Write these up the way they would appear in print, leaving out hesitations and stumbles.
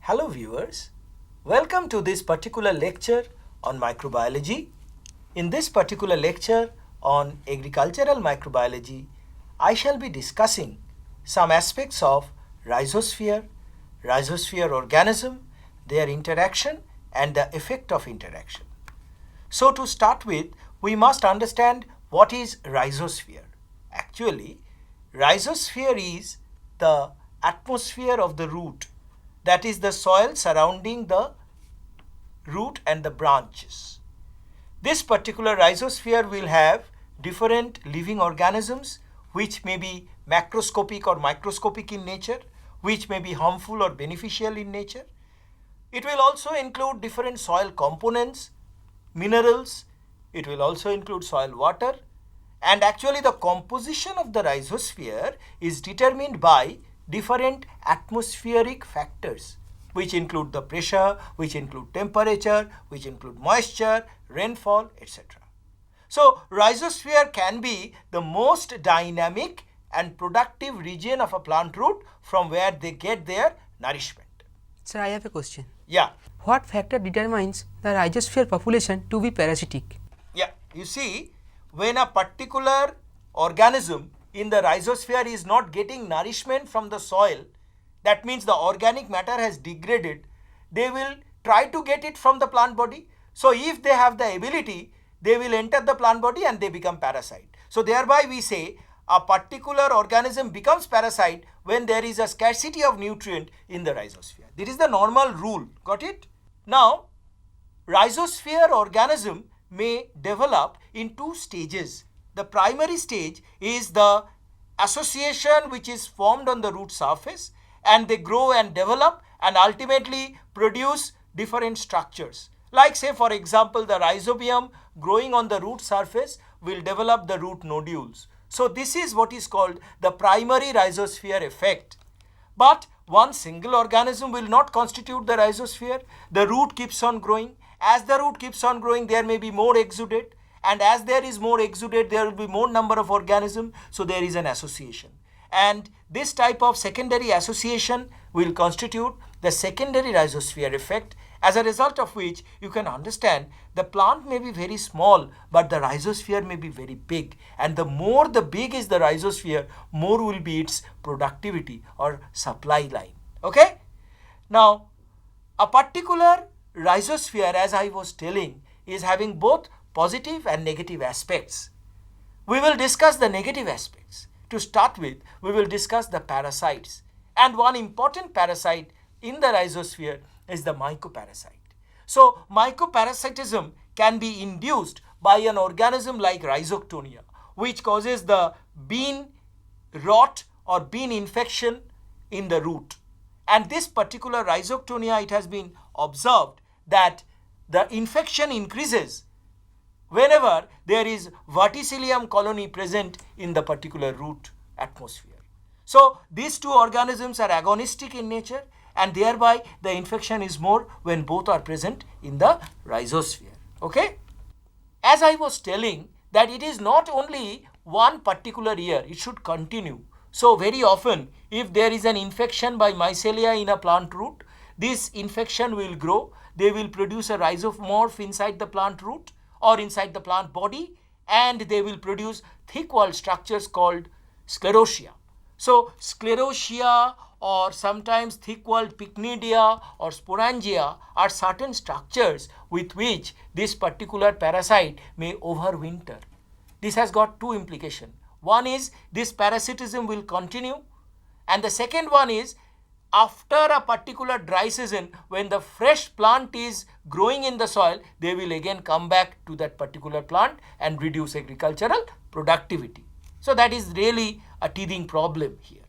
Hello viewers, welcome to this particular lecture on microbiology. In this particular lecture on agricultural microbiology, I shall be discussing some aspects of rhizosphere, rhizosphere organism, their interaction and the effect of interaction. So to start with, we must understand what is rhizosphere. Actually, rhizosphere is the atmosphere of the root, that is the soil surrounding the root and the branches. This particular rhizosphere will have different living organisms which may be macroscopic or microscopic in nature, which may be harmful or beneficial in nature. It will also include different soil components, minerals, it will also include soil water, and actually the composition of the rhizosphere is determined by different atmospheric factors which include the pressure, which include temperature, which include moisture, rainfall, etc. So rhizosphere can be the most dynamic and productive region of a plant root from where they get their nourishment. Sir, I have a question. Yeah. What factor determines the rhizosphere population to be parasitic? Yeah, you see, when a particular organism in the rhizosphere is not getting nourishment from the soil, that means the organic matter has degraded, they will try to get it from the plant body. So if they have the ability, they will enter the plant body and they become parasite. So thereby we say a particular organism becomes parasite when there is a scarcity of nutrient in the rhizosphere. This is the normal rule. Got it? Now, rhizosphere organism may develop in two stages. The primary stage is the association which is formed on the root surface, and they grow and develop and ultimately produce different structures. Like say for example the rhizobium growing on the root surface will develop the root nodules. So this is what is called the primary rhizosphere effect. But one single organism will not constitute the rhizosphere. The root keeps on growing. As the root keeps on growing, there may be more exudate, and as there is more exudate, there will be more number of organisms, so there is an association. And this type of secondary association will constitute the secondary rhizosphere effect, as a result of which you can understand the plant may be very small, but the rhizosphere may be very big. And the more the big is the rhizosphere, more will be its productivity or supply line. Okay? Now, a particular rhizosphere, as I was telling, is having both positive and negative aspects. We will discuss the negative aspects. To start with, we will discuss the parasites. And one important parasite in the rhizosphere is the mycoparasite. So mycoparasitism can be induced by an organism like Rhizoctonia, which causes the bean rot or bean infection in the root. And this particular Rhizoctonia, it has been observed that the infection increases whenever there is verticillium colony present in the particular root atmosphere. So these two organisms are agonistic in nature, and thereby the infection is more when both are present in the rhizosphere. Okay? As I was telling, that it is not only one particular year, it should continue. So very often, if there is an infection by mycelia in a plant root, this infection will grow. They will produce a rhizomorph inside the plant root or inside the plant body, and they will produce thick-walled structures called sclerotia. So sclerotia or sometimes thick-walled pycnidia or sporangia are certain structures with which this particular parasite may overwinter. This has got two implications. One is this parasitism will continue, and the second one is after a particular dry season, when the fresh plant is growing in the soil, they will again come back to that particular plant and reduce agricultural productivity. So that is really a teething problem here.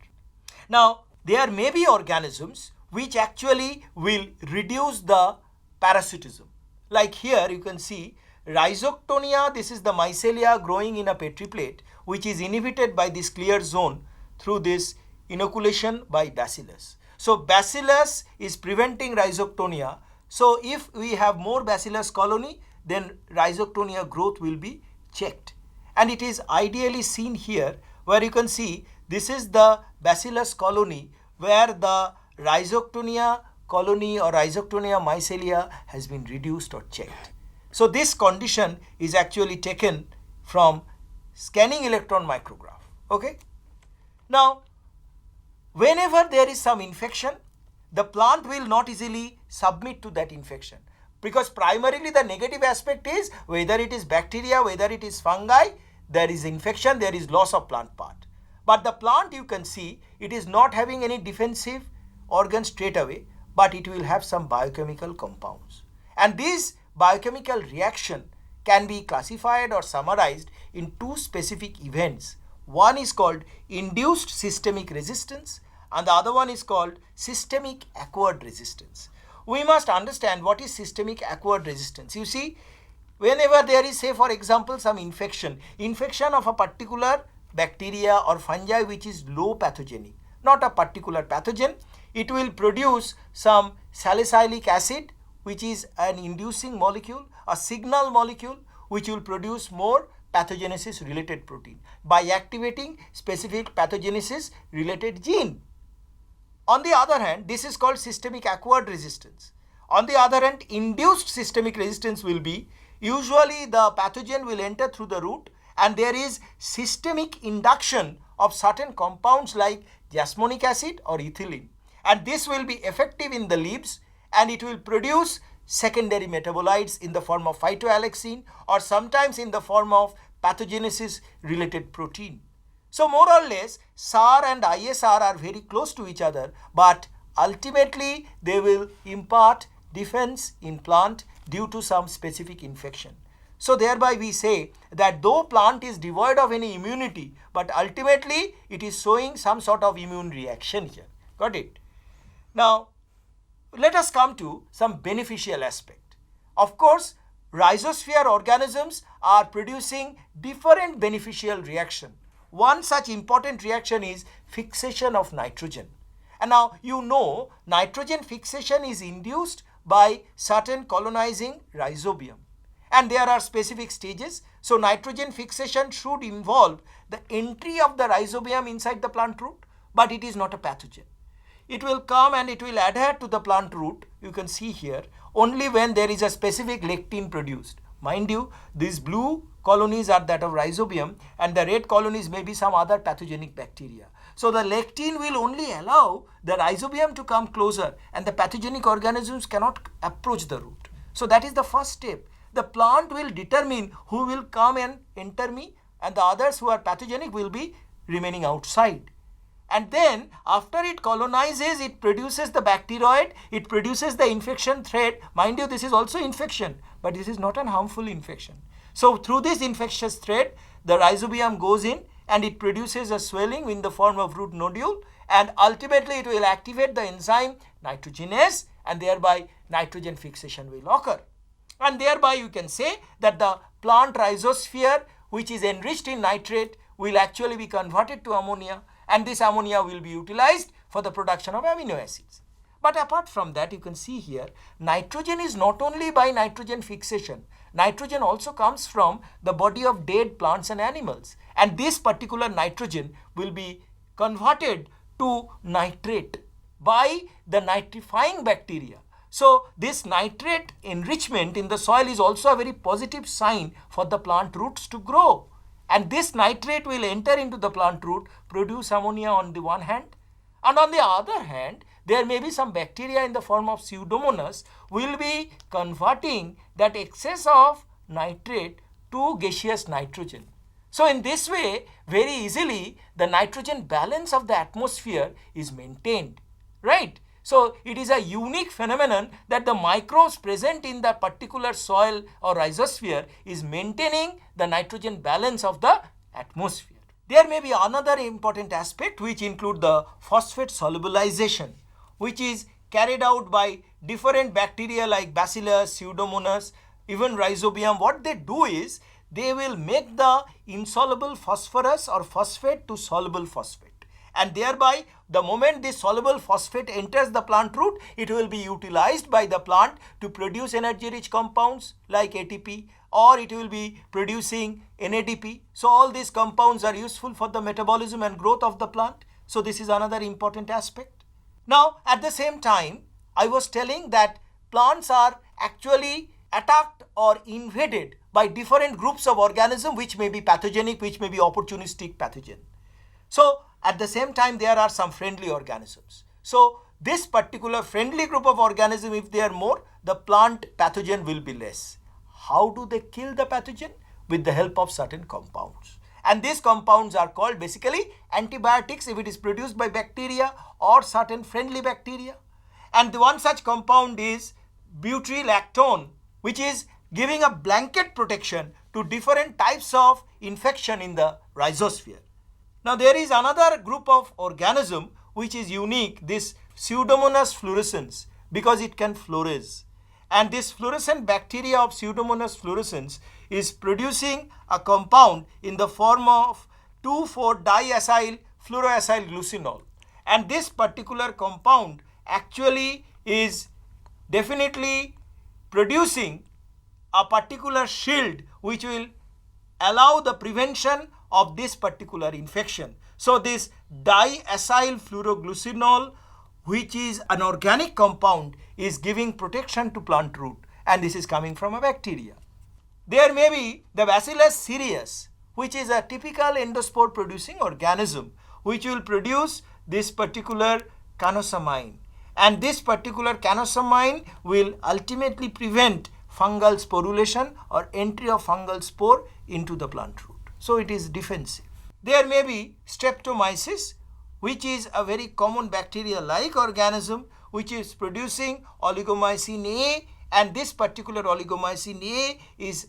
Now, there may be organisms which actually will reduce the parasitism. Like here you can see Rhizoctonia, this is the mycelia growing in a petri plate, which is inhibited by this clear zone through this inoculation by bacillus. So bacillus is preventing Rhizoctonia. So if we have more bacillus colony, then Rhizoctonia growth will be checked. And it is ideally seen here, where you can see this is the bacillus colony where the Rhizoctonia colony or Rhizoctonia mycelia has been reduced or checked. So this condition is actually taken from scanning electron micrograph. Okay. Now, whenever there is some infection, the plant will not easily submit to that infection, because primarily the negative aspect is whether it is bacteria, whether it is fungi, there is infection, there is loss of plant part. But the plant, you can see, it is not having any defensive organ straight away, but it will have some biochemical compounds. And this biochemical reaction can be classified or summarized in two specific events. One is called induced systemic resistance and the other one is called systemic acquired resistance. We must understand what is systemic acquired resistance. You see, whenever there is, say for example, some infection of a particular bacteria or fungi which is low pathogenic, not a particular pathogen, it will produce some salicylic acid which is an inducing molecule, a signal molecule which will produce more pathogenesis related protein by activating specific pathogenesis related gene. On the other hand, this is called systemic acquired resistance. On the other hand, induced systemic resistance will be usually the pathogen will enter through the root and there is systemic induction of certain compounds like jasmonic acid or ethylene, and this will be effective in the leaves and it will produce secondary metabolites in the form of phytoalexin or sometimes in the form of pathogenesis related protein. So more or less SAR and ISR are very close to each other, but ultimately they will impart defense in plant due to some specific infection. So thereby we say that though plant is devoid of any immunity, but ultimately it is showing some sort of immune reaction here. Got it? Now let us come to some beneficial aspect. Of course, rhizosphere organisms are producing different beneficial reaction. One such important reaction is fixation of nitrogen. And now you know nitrogen fixation is induced by certain colonizing rhizobium. And there are specific stages. So nitrogen fixation should involve the entry of the rhizobium inside the plant root, but it is not a pathogen. It will come and it will adhere to the plant root, you can see here, only when there is a specific lectin produced. Mind you, these blue colonies are that of rhizobium and the red colonies may be some other pathogenic bacteria. So the lectin will only allow the rhizobium to come closer and the pathogenic organisms cannot approach the root. So that is the first step. The plant will determine who will come and enter me and the others who are pathogenic will be remaining outside. And then after it colonizes, it produces the bacteroid, it produces the infection thread. Mind you, this is also infection, but this is not an harmful infection. So through this infectious thread, the rhizobium goes in and it produces a swelling in the form of root nodule, and ultimately it will activate the enzyme nitrogenase and thereby nitrogen fixation will occur. And thereby you can say that the plant rhizosphere which is enriched in nitrate will actually be converted to ammonia, and this ammonia will be utilized for the production of amino acids. But apart from that, you can see here, nitrogen is not only by nitrogen fixation, nitrogen also comes from the body of dead plants and animals, and this particular nitrogen will be converted to nitrate by the nitrifying bacteria. So this nitrate enrichment in the soil is also a very positive sign for the plant roots to grow. And this nitrate will enter into the plant root, produce ammonia on the one hand, and on the other hand, there may be some bacteria in the form of Pseudomonas will be converting that excess of nitrate to gaseous nitrogen. So in this way, very easily, the nitrogen balance of the atmosphere is maintained, right? So it is a unique phenomenon that the microbes present in the particular soil or rhizosphere is maintaining the nitrogen balance of the atmosphere. There may be another important aspect which include the phosphate solubilization, which is carried out by different bacteria like Bacillus, Pseudomonas, even Rhizobium. What they do is they will make the insoluble phosphorus or phosphate to soluble phosphate. And thereby, the moment this soluble phosphate enters the plant root, it will be utilized by the plant to produce energy-rich compounds like ATP, or it will be producing NADP. So all these compounds are useful for the metabolism and growth of the plant. So this is another important aspect. Now, at the same time, I was telling that plants are actually attacked or invaded by different groups of organisms which may be pathogenic, which may be opportunistic pathogen. So at the same time there are some friendly organisms. So this particular friendly group of organisms, if they are more, the plant pathogen will be less. How do they kill the pathogen? With the help of certain compounds. And these compounds are called basically antibiotics if it is produced by bacteria or certain friendly bacteria. And the one such compound is butyrylactone, which is giving a blanket protection to different types of infection in the rhizosphere. Now there is another group of organism which is unique, this Pseudomonas fluorescens, because it can flourish. And this fluorescent bacteria of Pseudomonas fluorescens is producing a compound in the form of 2,4-diacyl fluoroacyl glucinol. And this particular compound actually is definitely producing a particular shield which will allow the prevention of this particular infection. So this diacyl fluoroglucinol, which is an organic compound, is giving protection to plant root, and this is coming from a bacteria. There may be the Bacillus cereus, which is a typical endospore producing organism which will produce this particular canosamine, and this particular canosamine will ultimately prevent fungal sporulation or entry of fungal spore into the plant root. So it is defensive. There may be Streptomyces, which is a very common bacteria-like organism which is producing oligomycin A, and this particular oligomycin A is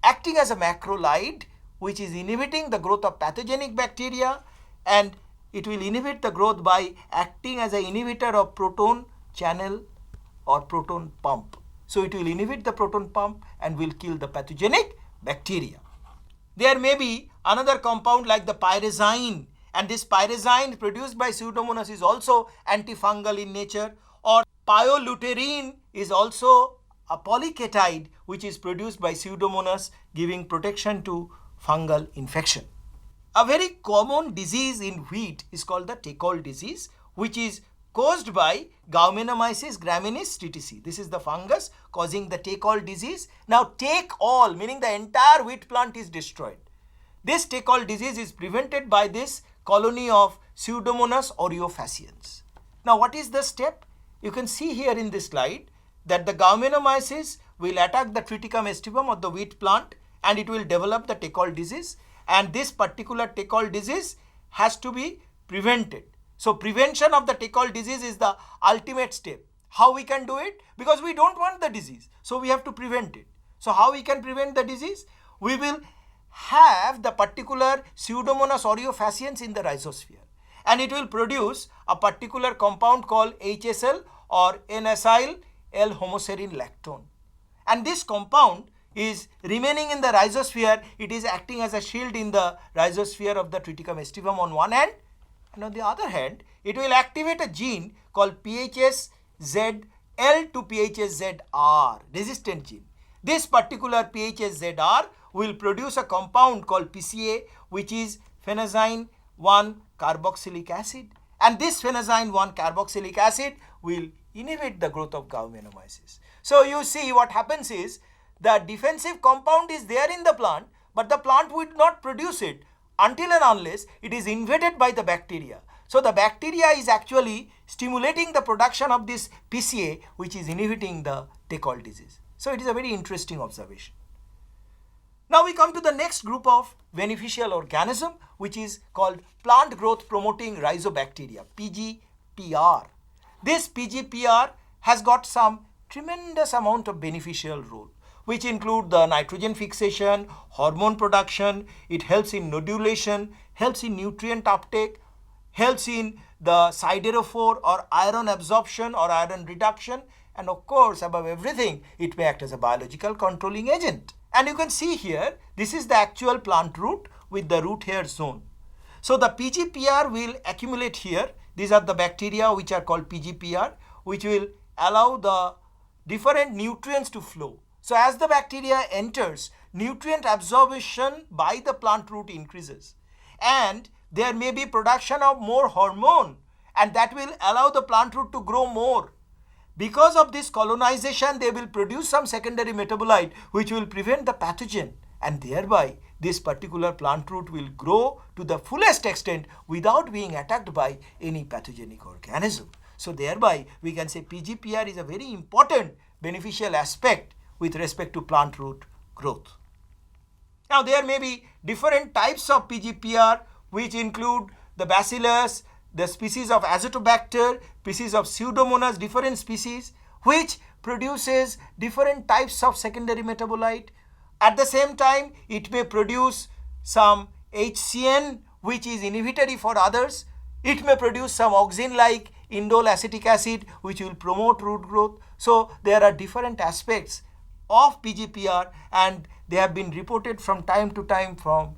acting as a macrolide which is inhibiting the growth of pathogenic bacteria, and it will inhibit the growth by acting as an inhibitor of proton channel or proton pump. So it will inhibit the proton pump and will kill the pathogenic bacteria. There may be another compound like the pyrazine, and this pyrazine produced by Pseudomonas is also antifungal in nature, or pyoluterin is also a polycatide which is produced by Pseudomonas, giving protection to fungal infection. A very common disease in wheat is called the Tacol disease, which is caused by Gaumenomyces graminis TTC. This is the fungus causing the Tacol disease. Now Tacol, meaning the entire wheat plant is destroyed. This Tacol disease is prevented by this colony of Pseudomonas aureofaciens. Now what is the step? You can see here in this slide that the Gaumenomyces will attack the triticum aestivum of the wheat plant, and it will develop the Tacol disease, and this particular Tacol disease has to be prevented. So prevention of the Tacol disease is the ultimate step. How we can do it? Because we don't want the disease, so we have to prevent it. So how we can prevent the disease? We will have the particular Pseudomonas aureofaciens in the rhizosphere, and it will produce a particular compound called HSL or N-acyl L-homoserine lactone. And this compound is remaining in the rhizosphere. It is acting as a shield in the rhizosphere of the triticum aestivum on one hand, and on the other hand it will activate a gene called PHSZL to PHSZR, resistant gene. This particular PHSZR will produce a compound called PCA, which is phenazine 1 carboxylic acid, and this phenazine 1 carboxylic acid will inhibit the growth of Gaumenomyces. So you see what happens is the defensive compound is there in the plant, but the plant would not produce it until and unless it is invaded by the bacteria. So the bacteria is actually stimulating the production of this PCA, which is inhibiting the Tacol disease. So it is a very interesting observation. Now we come to the next group of beneficial organism, which is called plant growth promoting rhizobacteria, PGPR. This PGPR has got some tremendous amount of beneficial role, which include the nitrogen fixation, hormone production. It helps in nodulation, helps in nutrient uptake, helps in the siderophore or iron absorption or iron reduction, and of course above everything it may act as a biological controlling agent. And you can see here, this is the actual plant root with the root hair zone. So the PGPR will accumulate here. These are the bacteria which are called PGPR, which will allow the different nutrients to flow. So as the bacteria enters, nutrient absorption by the plant root increases, and there may be production of more hormone, and that will allow the plant root to grow more. Because of this colonization, they will produce some secondary metabolite which will prevent the pathogen, and thereby this particular plant root will grow to the fullest extent without being attacked by any pathogenic organism. So thereby we can say PGPR is a very important beneficial aspect with respect to plant root growth. Now there may be different types of PGPR which include the bacillus, the species of azotobacter, species of Pseudomonas, different species which produces different types of secondary metabolite. At the same time, it may produce some HCN which is inhibitory for others. It may produce some auxin like indole acetic acid which will promote root growth. So there are different aspects of PGPR and they have been reported from time to time from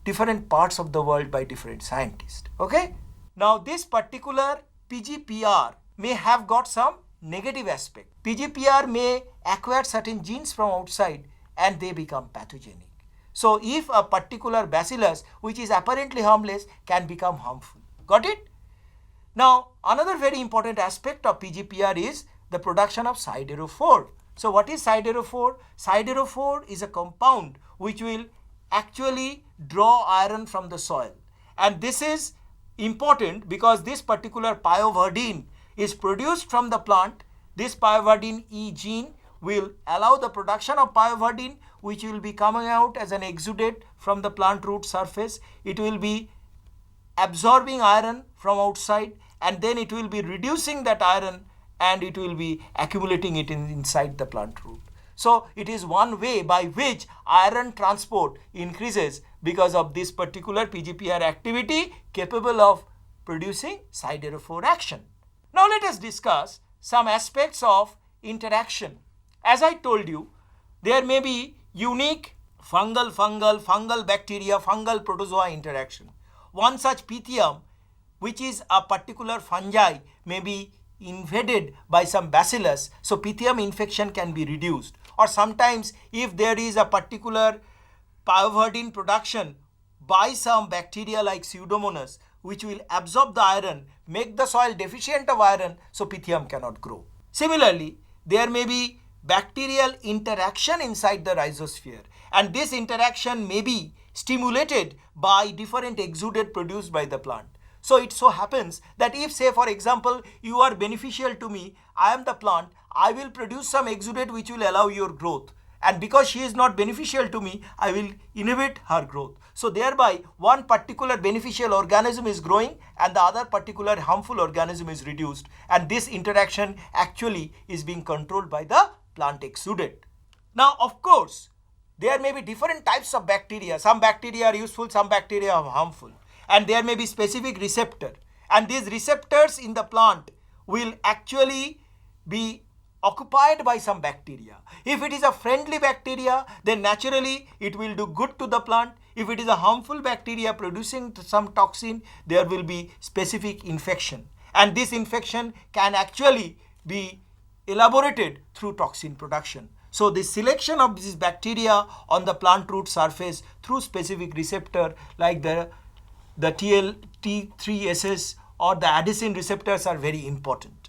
different parts of the world by different scientists. Okay? Now this particular PGPR may have got some negative aspect. PGPR may acquire certain genes from outside and they become pathogenic. So if a particular bacillus which is apparently harmless can become harmful. Got it? Now another very important aspect of PGPR is the production of siderophore. So what is siderophore? Siderophore is a compound which will actually draw iron from the soil, and this is important because this particular pyoverdine is produced from the plant. This pyoverdine E gene will allow the production of pyoverdine which will be coming out as an exudate from the plant root surface. It will be absorbing iron from outside and then it will be reducing that iron and it will be accumulating it inside the plant root. So it is one way by which iron transport increases because of this particular PGPR activity capable of producing siderophore action. Now let us discuss some aspects of interaction. As I told you, there may be unique fungal bacteria, fungal protozoa interaction. One such Pythium, which is a particular fungi, may be invaded by some bacillus, so Pythium infection can be reduced. Or sometimes if there is a particular pyoverdine production by some bacteria like Pseudomonas which will absorb the iron, make the soil deficient of iron, so Pythium cannot grow. Similarly, there may be bacterial interaction inside the rhizosphere, and this interaction may be stimulated by different exudate produced by the plant. So it so happens that if, say for example, you are beneficial to me, I am the plant, I will produce some exudate which will allow your growth, and because she is not beneficial to me, I will inhibit her growth. So thereby one particular beneficial organism is growing and the other particular harmful organism is reduced, and this interaction actually is being controlled by the plant exudate. Now of course there may be different types of bacteria. Some bacteria are useful, some bacteria are harmful, and there may be specific receptor, and these receptors in the plant will actually be occupied by some bacteria. If it is a friendly bacteria, then naturally it will do good to the plant. If it is a harmful bacteria producing some toxin, there will be specific infection, and this infection can actually be elaborated through toxin production. So the selection of this bacteria on the plant root surface through specific receptor like the TL-T3SS or the adenosine receptors are very important.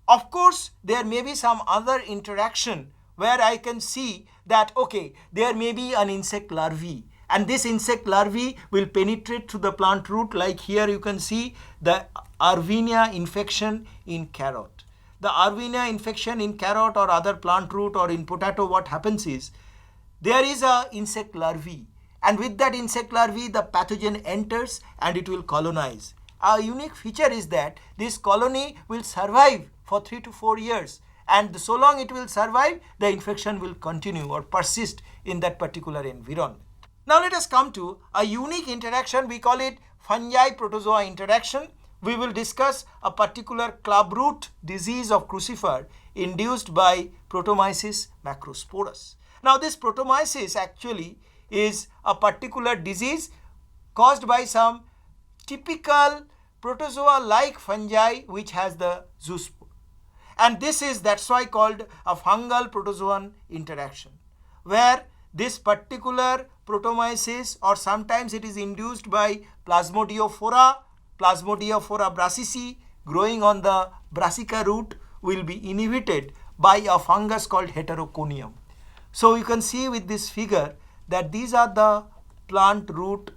Of course, there may be some other interaction where I can see that, okay, there may be an insect larvae, and this insect larvae will penetrate through the plant root, like here you can see the Arvinia infection in carrot. The Arvinia infection in carrot or other plant root or in potato, what happens is there is a insect larvae, and with that insect larvae the pathogen enters and it will colonize. A unique feature is that this colony will survive for 3 to 4 years, and so long it will survive, the infection will continue or persist in that particular environment. Now let us come to a unique interaction. We call it fungi protozoa interaction. We will discuss a particular clubroot disease of crucifer induced by Protomyces macrosporus. Now this Protomyces actually is a particular disease caused by some typical protozoa like fungi which has the zoospore, and that's why called a fungal protozoan interaction, where this particular Protomyces, or sometimes it is induced by Plasmodiophora brassicae growing on the brassica root, will be inhibited by a fungus called heteroconium. So you can see with this figure that these are the plant root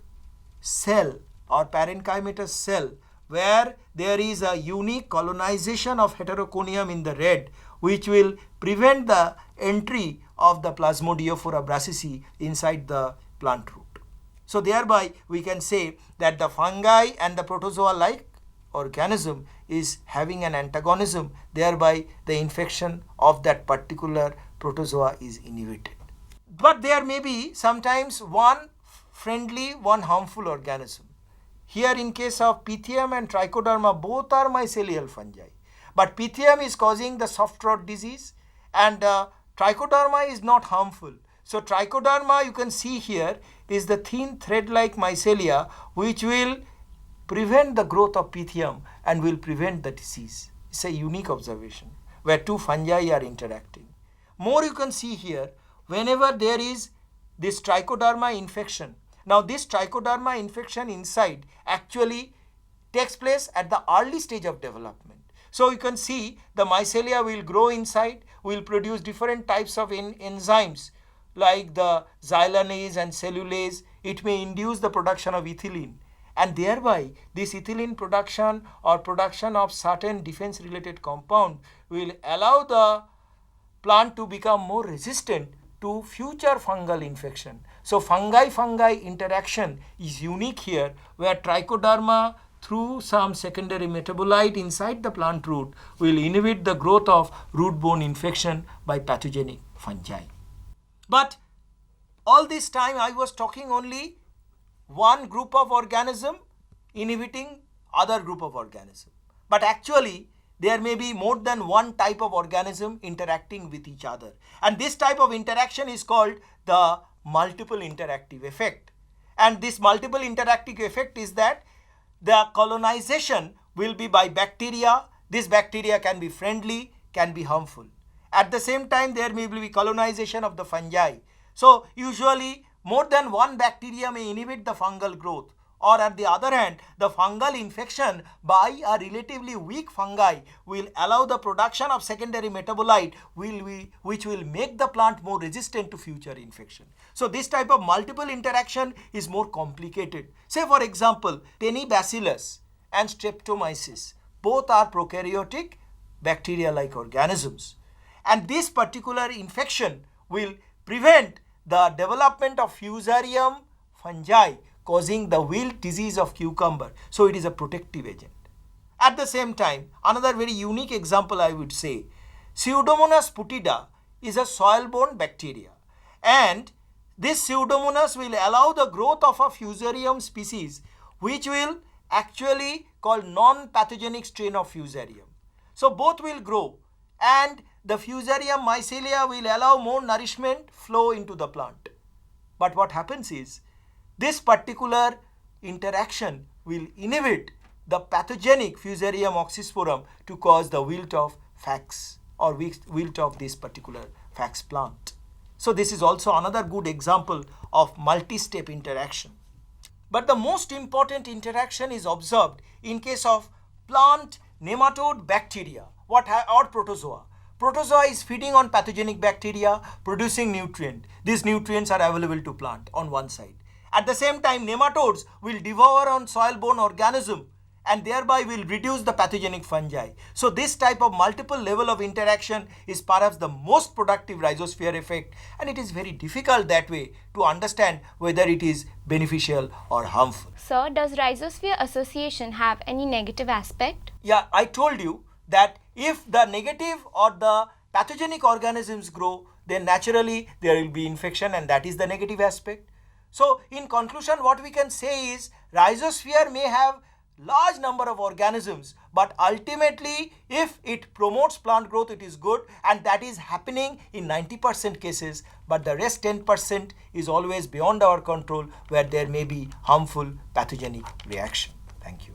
cell or parenchymatous cell where there is a unique colonization of heteroconium in the red, which will prevent the entry of the Plasmodiophora brassicae inside the plant root. So thereby we can say that the fungi and the protozoa like organism is having an antagonism, thereby the infection of that particular protozoa is inhibited. But there may be sometimes one friendly, one harmful organism. Here in case of Pythium and Trichoderma, both are mycelial fungi. But Pythium is causing the soft rot disease and Trichoderma is not harmful. So Trichoderma, you can see here, is the thin thread-like mycelia which will prevent the growth of Pythium and will prevent the disease. It's a unique observation where two fungi are interacting. More you can see here, whenever there is this Trichoderma infection. Now this Trichoderma infection inside actually takes place at the early stage of development. So you can see the mycelia will grow inside, will produce different types of enzymes like the xylanase and cellulase. It may induce the production of ethylene, and thereby this ethylene production or production of certain defense related compound will allow the plant to become more resistant to future fungal infection. So fungi interaction is unique here, where Trichoderma through some secondary metabolite inside the plant root will inhibit the growth of root bone infection by pathogenic fungi. But all this time I was talking only one group of organism inhibiting other group of organism. But actually there may be more than one type of organism interacting with each other. And this type of interaction is called the multiple interactive effect. And this multiple interactive effect is that the colonization will be by bacteria. This bacteria can be friendly, can be harmful. At the same time, there may be colonization of the fungi. So usually more than one bacteria may inhibit the fungal growth, or at the other hand, the fungal infection by a relatively weak fungi will allow the production of secondary metabolite which will make the plant more resistant to future infection. So this type of multiple interaction is more complicated. Say for example, Tenebacillus and Streptomyces, both are prokaryotic bacteria-like organisms. And this particular infection will prevent the development of Fusarium fungi causing the wilt disease of cucumber. So it is a protective agent. At the same time, another very unique example I would say, Pseudomonas putida is a soil-borne bacteria, and this Pseudomonas will allow the growth of a Fusarium species which will actually call non-pathogenic strain of Fusarium. So both will grow and the Fusarium mycelia will allow more nourishment flow into the plant. But what happens is, this particular interaction will inhibit the pathogenic Fusarium oxysporum to cause the wilt of Fax or wilt of this particular Fax plant. So this is also another good example of multi-step interaction. But the most important interaction is observed in case of plant nematode bacteria or protozoa. Protozoa is feeding on pathogenic bacteria, producing nutrient. These nutrients are available to plant on one side. At the same time, nematodes will devour on soil-borne organism and thereby will reduce the pathogenic fungi. So this type of multiple level of interaction is perhaps the most productive rhizosphere effect, and it is very difficult that way to understand whether it is beneficial or harmful. Sir, does rhizosphere association have any negative aspect? Yeah, I told you that if the negative or the pathogenic organisms grow, then naturally there will be infection, and that is the negative aspect. So in conclusion, what we can say is rhizosphere may have large number of organisms, but ultimately if it promotes plant growth, it is good, and that is happening in 90% cases, but the rest 10% is always beyond our control, where there may be harmful pathogenic reaction. Thank you.